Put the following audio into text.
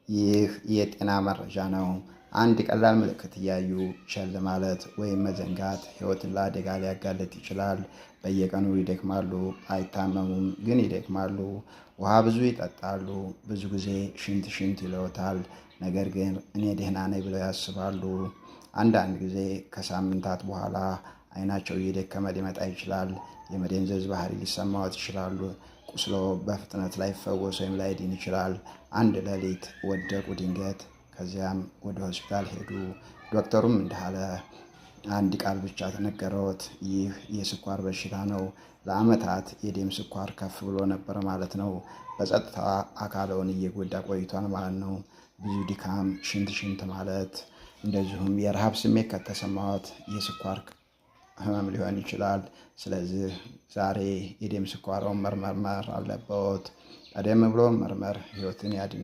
ይህ የጤና መረጃ ነው። አንድ ቀላል ምልክት እያዩ ቸል ማለት ወይም መዘንጋት ሕይወትን ለአደጋ ሊያጋልጥ ይችላል። በየቀኑ ይደክማሉ፣ አይታመሙም ግን ይደክማሉ። ውሃ ብዙ ይጠጣሉ፣ ብዙ ጊዜ ሽንት ይለውታል። ነገር ግን እኔ ደህና ነኝ ብለው ያስባሉ። አንዳንድ ጊዜ ከሳምንታት በኋላ አይናቸው እየደከመ ሊመጣ ይችላል። የመደንዘዝ ባህሪ ሊሰማዎት ይችላሉ። ቁስሎ በፍጥነት ላይፈወስ ወይም ላይድን ይችላል። አንድ ሌሊት ወደቁ ድንገት፣ ከዚያም ወደ ሆስፒታል ሄዱ። ዶክተሩም እንዲህ አለ፣ አንድ ቃል ብቻ ተነገረዎት፣ ይህ የስኳር በሽታ ነው። ለዓመታት የደም ስኳር ከፍ ብሎ ነበር ማለት ነው። በጸጥታ አካለውን እየጎዳ ቆይቷል ማለት ነው። ብዙ ድካም፣ ሽንት ማለት፣ እንደዚሁም የረሃብ ስሜት ከተሰማዎት የስኳር ህመም ሊሆን ይችላል። ስለዚህ ዛሬ የደም ስኳርዎን መመርመር አለብዎት። ቀደም ብሎ መመርመር ሕይወትን ያድናል።